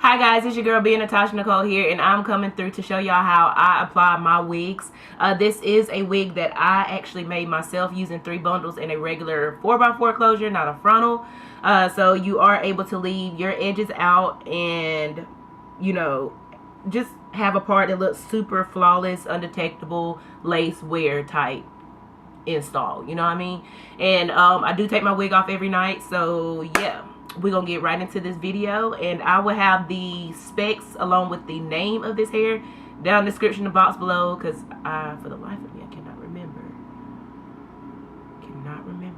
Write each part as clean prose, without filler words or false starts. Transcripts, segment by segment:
Hi guys, it's your girl Beingnatashanicole here, and I'm coming through to show y'all how I apply my wigs. This is a wig that I actually made myself using 3 bundles in a regular 4x4 closure, not a frontal. So you are able to leave your edges out and, you know, just have a part that looks super flawless, undetectable, lace wear type install. You know what I mean? And I do take my wig off every night, so yeah. We're gonna get right into this video, and I will have the specs along with the name of this hair down in the description box below, because for the life of me, I cannot remember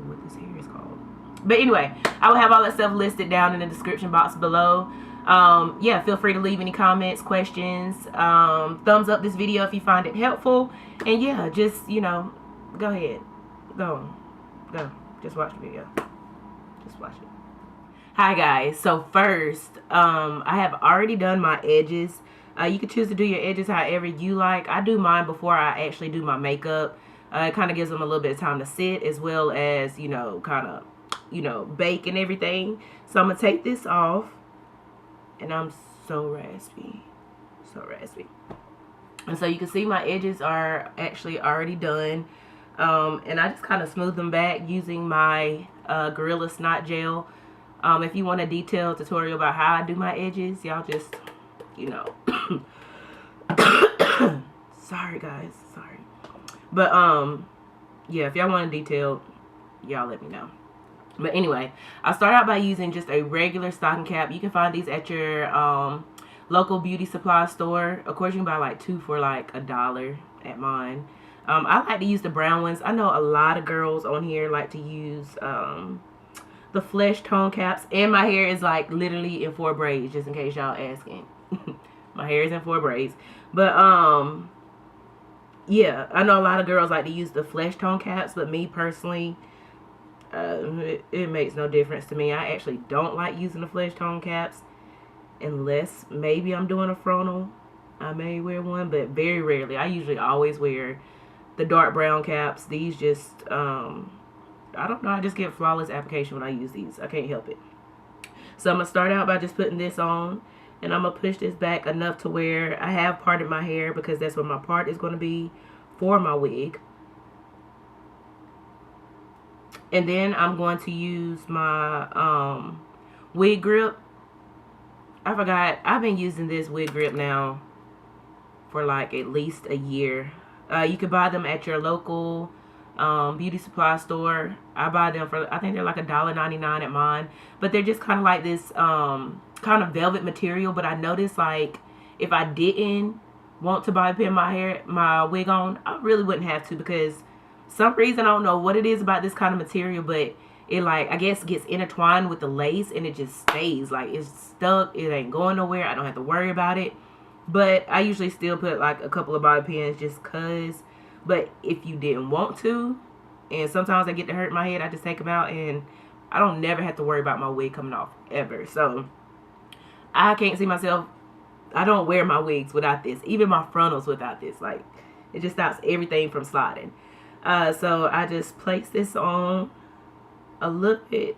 what this hair is called. But anyway, I will have all that stuff listed down in the description box below. Yeah, feel free to leave any comments, questions, thumbs up this video if you find it helpful, and yeah, just, you know, go ahead, go, just watch the video, just watch it. Hi guys, so first, I have already done my edges. You can choose to do your edges however you like. I do mine before I actually do my makeup. It kind of gives them a little bit of time to sit, as well as, you know, kind of, you know, bake and everything. So I'm going to take this off, and I'm so raspy, And so you can see my edges are actually already done. And I just kind of smooth them back using my Gorilla Snot Gel. If you want a detailed tutorial about how I do my edges, y'all just, you know, sorry guys, sorry. But, yeah, if y'all want a detailed, y'all let me know. But anyway, I start out by using just a regular stocking cap. You can find these at your local beauty supply store. Of course, you can buy like 2 for like $1 at mine. I like to use the brown ones. I know a lot of girls on here like to use the flesh tone caps, and my hair is like literally in 4 braids, just in case y'all asking. My hair is in 4 braids. But yeah, I know a lot of girls like to use the flesh tone caps, but me personally, it makes no difference to me. I actually don't like using the flesh tone caps unless maybe I'm doing a frontal. I may wear one, but very rarely. I usually always wear the dark brown caps. These just I don't know, I just get flawless application when I use these. I can't help it. So I'm going to start out by just putting this on, and I'm going to push this back enough to where I have parted my hair, because that's where my part is going to be for my wig. And then I'm going to use my Wig Grip. I forgot, I've been using this Wig Grip now for like at least a year. You can buy them at your local beauty supply store. I buy them for, I think they're like $1.99 at mine, but they're just kind of like this kind of velvet material. But I noticed, like, if I didn't want to pin my wig on, I really wouldn't have to, because some reason, I don't know what it is about this kind of material, but it, like, I guess gets intertwined with the lace, and it just stays, like, it's stuck, it ain't going nowhere. I don't have to worry about it. But I usually still put like a couple of bobby pins just cause. But if you didn't want to, and sometimes I get to hurt my head, I just take them out, and I don't never have to worry about my wig coming off ever. So I can't see myself, I don't wear my wigs without this, even my frontals without this. Like, it just stops everything from sliding. So I just place this on a little bit,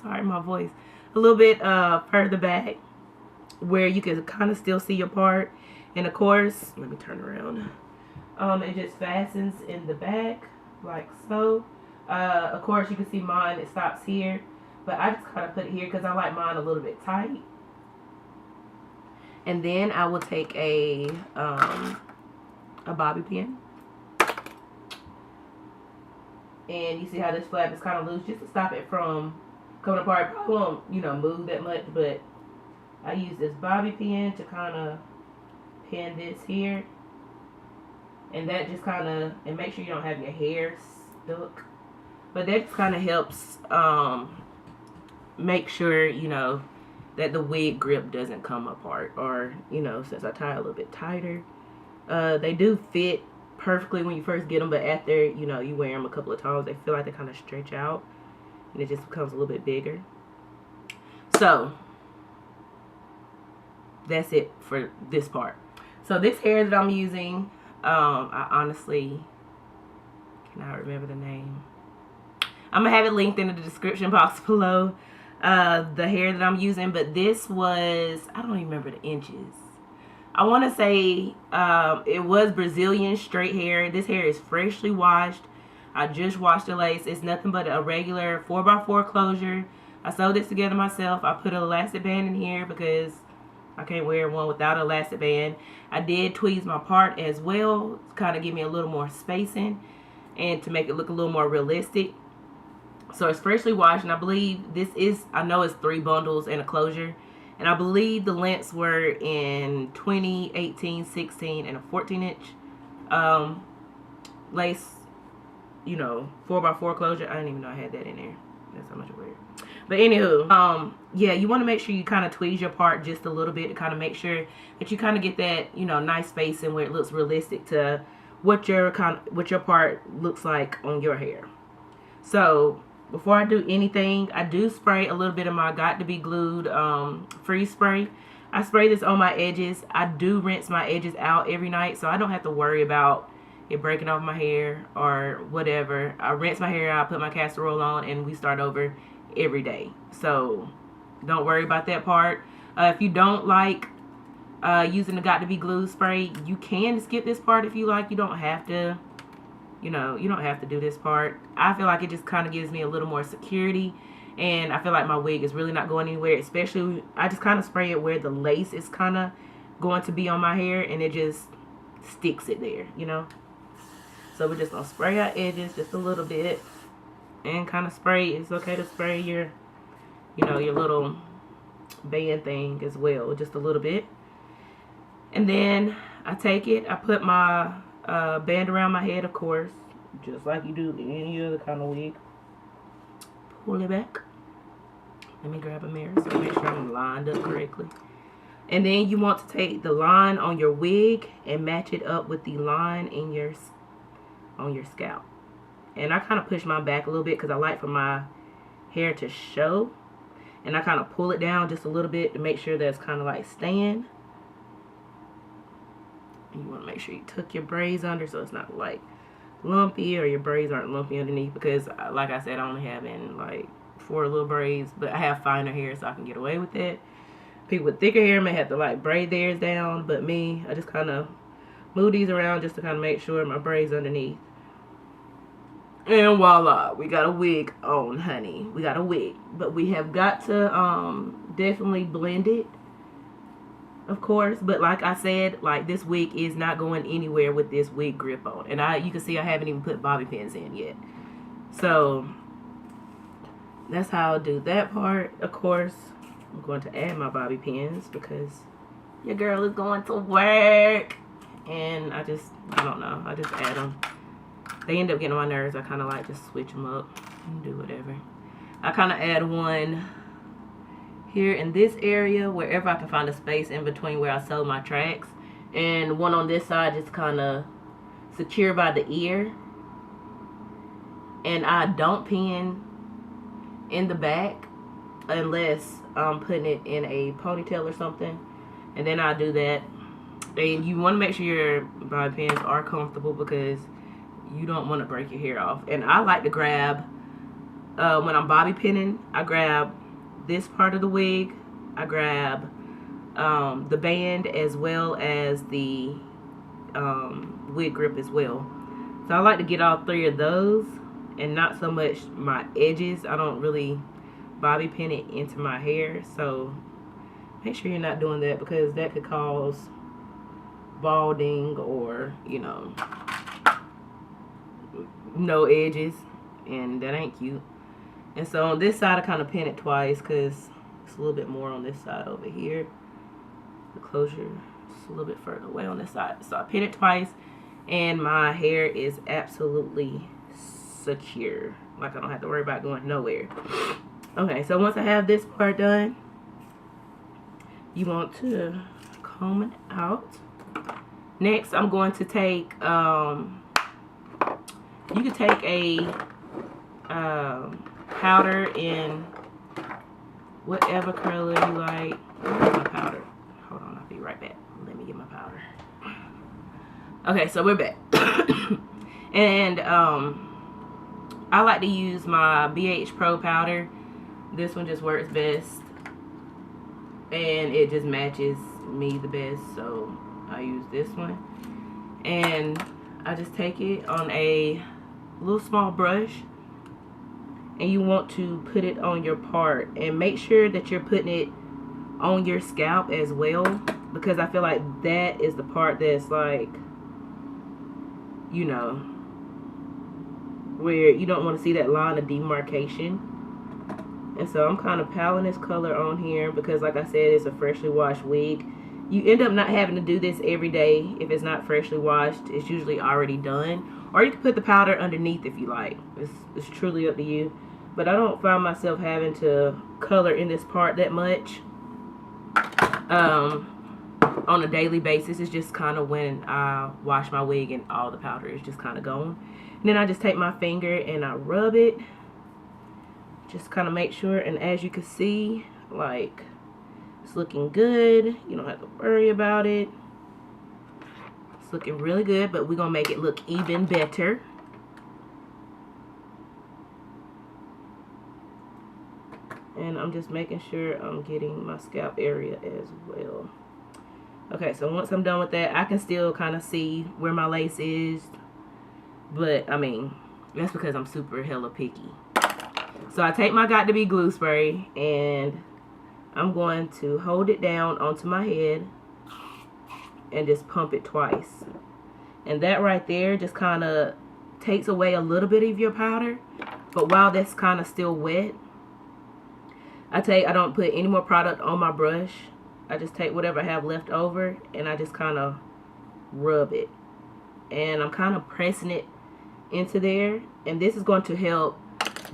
sorry my voice, a little bit further back, where you can kind of still see your part. And of course, let me turn around. It just fastens in the back like so. Of course, you can see mine, it stops here, but I just kind of put it here because I like mine a little bit tight. And then I will take a bobby pin, and you see how this flap is kind of loose, just to stop it from coming apart. Probably won't, you know, move that much, but I use this bobby pin to kind of pin this here. And that just kind of, and make sure you don't have your hair stuck. But that just kind of helps make sure, you know, that the wig grip doesn't come apart. Or, you know, since I tie a little bit tighter. They do fit perfectly when you first get them, but after, you know, you wear them a couple of times, they feel like they kind of stretch out. And it just becomes a little bit bigger. So that's it for this part. So this hair that I'm using, I honestly cannot remember the name. I'm gonna have it linked in the description box below. the hair that I'm using, but this was, I don't even remember the inches. I want to say it was Brazilian straight hair. This hair is freshly washed. I just washed the lace. It's nothing but a regular 4x4 closure. I sewed this together myself. I put an elastic band in here because I can't wear one without an elastic band. I did tweeze my part as well to kind of give me a little more spacing and to make it look a little more realistic. So it's freshly washed, and I believe this is, I know it's 3 bundles and a closure. And I believe the lengths were in 20, 18, 16, and a 14-inch lace, you know, 4x4 closure. I didn't even know I had that in there. That's how much I wear. But anywho, yeah, you want to make sure you kind of tweeze your part just a little bit to kind of make sure that you kind of get that, you know, nice spacing where it looks realistic to what your part looks like on your hair. So before I do anything, I do spray a little bit of my Got to Be Glued freeze spray. I spray this on my edges. I do rinse my edges out every night, so I don't have to worry about it breaking off my hair or whatever. I rinse my hair out, put my casserole on, and we start over every day. So don't worry about that part. If you don't like using the Got to Be Glued spray, you can skip this part if you like. You don't have to. You know, you don't have to do this part. I feel like it just kind of gives me a little more security. And I feel like my wig is really not going anywhere. Especially, I just kind of spray it where the lace is kind of going to be on my hair. And it just sticks it there, you know. So we're just going to spray our edges just a little bit. And kind of spray. It's okay to spray your, you know, your little band thing as well. Just a little bit. And then I take it. I put my band around my head, of course, just like you do any other kind of wig. Pull it back. Let me grab a mirror so make sure I'm lined up correctly. And then you want to take the line on your wig and match it up with the line in your on your scalp. And I kind of push my back a little bit because I like for my hair to show. And I kind of pull it down just a little bit to make sure that it's kind of like staying. You want to make sure you tuck your braids under so it's not like lumpy, or your braids aren't lumpy underneath, because like I said, I only have in like 4 little braids, but I have finer hair so I can get away with it. People with thicker hair may have to like braid theirs down, but me, I just kind of move these around just to kind of make sure my braids underneath. And voila, we got a wig on, honey. We got a wig, but we have got to definitely blend it, of course. But like I said, like this wig is not going anywhere with this wig grip on. And you can see I haven't even put bobby pins in yet. So that's how I'll do that part. Of course, I'm going to add my bobby pins because your girl is going to work. And I don't know, I just add them. They end up getting on my nerves. I kind of like to switch them up and do whatever. I kind of add one here in this area, wherever I can find a space in between where I sew my tracks, and one on this side just kind of secure by the ear. And I don't pin in the back unless I'm putting it in a ponytail or something, and then I do that. And you want to make sure your bobby pins are comfortable because you don't want to break your hair off. And I like to grab, when I'm bobby pinning, I grab this part of the wig, I grab the band as well as the wig grip as well. So I like to get all 3 of those and not so much my edges. I don't really bobby pin it into my hair. So make sure you're not doing that because that could cause balding or, you know, no edges, and that ain't cute. And so on this side I kind of pin it twice because it's a little bit more on this side over here. The closure is a little bit further away on this side. So I pin it twice and my hair is absolutely secure. Like I don't have to worry about going nowhere. Okay, so once I have this part done, you want to comb it out. Next I'm going to take you could take a powder in whatever color you like. Where's my powder? Hold on, I'll be right back. Let me get my powder. Okay, so we're back. And I like to use my BH Pro powder. This one just works best, and it just matches me the best, so I use this one. And I just take it on a little small brush, and you want to put it on your part, and make sure that you're putting it on your scalp as well, because I feel like that is the part that's like, you know, where you don't want to see that line of demarcation. And so I'm kind of piling this color on here because, like I said, it's a freshly washed wig. You end up not having to do this every day if it's not freshly washed. It's usually already done. Or you can put the powder underneath if you like. It's truly up to you. But I don't find myself having to color in this part that much on a daily basis. It's just kind of when I wash my wig and all the powder is just kind of gone. And then I just take my finger and I rub it. Just kind of make sure. And as you can see, like, it's looking good. You don't have to worry about it. It's looking really good, but we're going to make it look even better. And I'm just making sure I'm getting my scalp area as well. Okay, so once I'm done with that, I can still kind of see where my lace is. But, I mean, that's because I'm super hella picky. So I take my Got To Be glue spray, and I'm going to hold it down onto my head and just pump it twice. And that right there just kind of takes away a little bit of your powder. But while that's kind of still wet, I don't put any more product on my brush. I just take whatever I have left over and I just kind of rub it. And I'm kind of pressing it into there. And this is going to help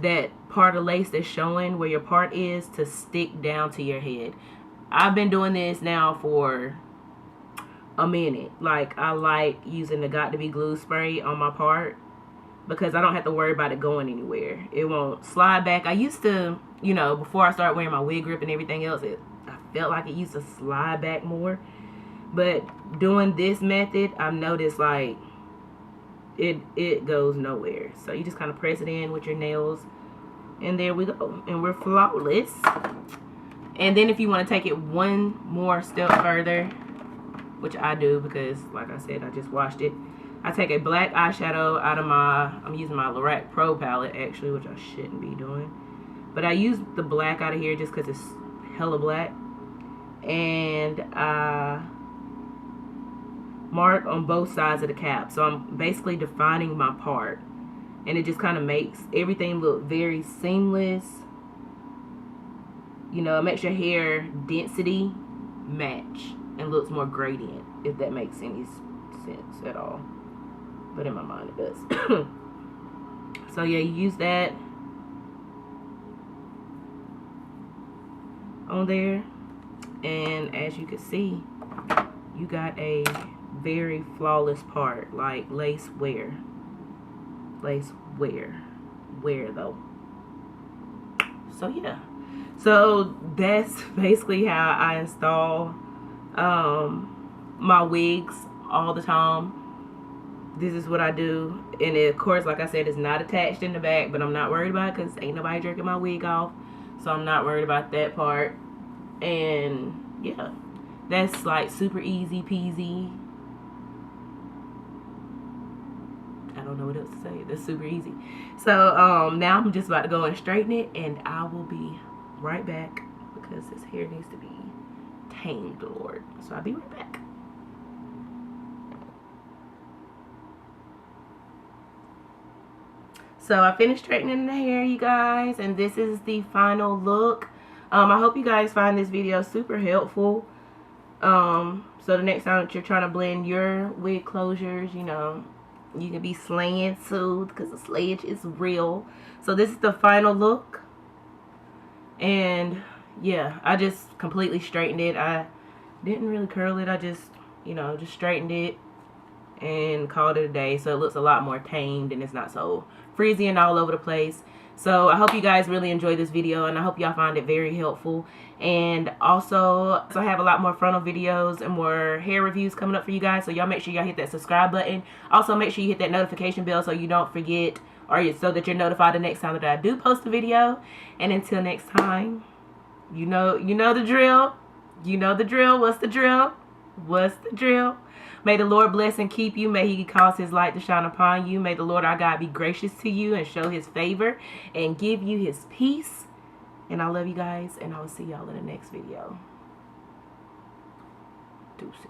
that part of lace that's showing where your part is to stick down to your head. I've been doing this now for a minute. Like, I like using the Got To Be glue spray on my part because I don't have to worry about it going anywhere. It won't slide back. I used to, you know, before I started wearing my wig grip and everything else, I felt like it used to slide back more. But doing this method, I've noticed like it goes nowhere. So you just kind of press it in with your nails, and there we go, and we're flawless. And then if you want to take it one more step further, which I do because, like I said, I just washed it, I take a black eyeshadow out of I'm using my Lorac Pro palette actually, which I shouldn't be doing, but I use the black out of here just because it's hella black. And I mark on both sides of the cap, so I'm basically defining my part, and it just kind of makes everything look very seamless. You know, it makes your hair density match and looks more gradient, if that makes any sense at all. But in my mind it does. So yeah, you use that on there, and as you can see, you got a very flawless part, like lace wear. Lace wear though. So yeah, so that's basically how I install my wigs all the time. This is what I do, and it, of course, like I said, it's not attached in the back, but I'm not worried about it because ain't nobody jerking my wig off, so I'm not worried about that part. And yeah, that's like super easy peasy. I don't know what else to say. That's super easy. So now I'm just about to go and straighten it, and I will be right back because this hair needs to be tamed, Lord. So I'll be right back. So I finished straightening the hair, you guys, and this is the final look. I hope you guys find this video super helpful. So the next time that you're trying to blend your wig closures, you know, you can be slaying soothed because the slayage is real. So this is the final look. And yeah, I just completely straightened it. I didn't really curl it. I just, you know, just straightened it and called it a day. So it looks a lot more tamed and it's not so frizzy and all over the place. So I hope you guys really enjoy this video, and I hope y'all find it very helpful. And also, I have a lot more frontal videos and more hair reviews coming up for you guys. So y'all make sure y'all hit that subscribe button. Also, make sure you hit that notification bell so you don't forget, or so that you're notified the next time that I do post a video. And until next time, you know the drill. You know the drill. What's the drill? What's the drill? May the Lord bless and keep you. May he cause his light to shine upon you. May the Lord our God be gracious to you and show his favor and give you his peace. And I love you guys, and I will see y'all in the next video. Deuces.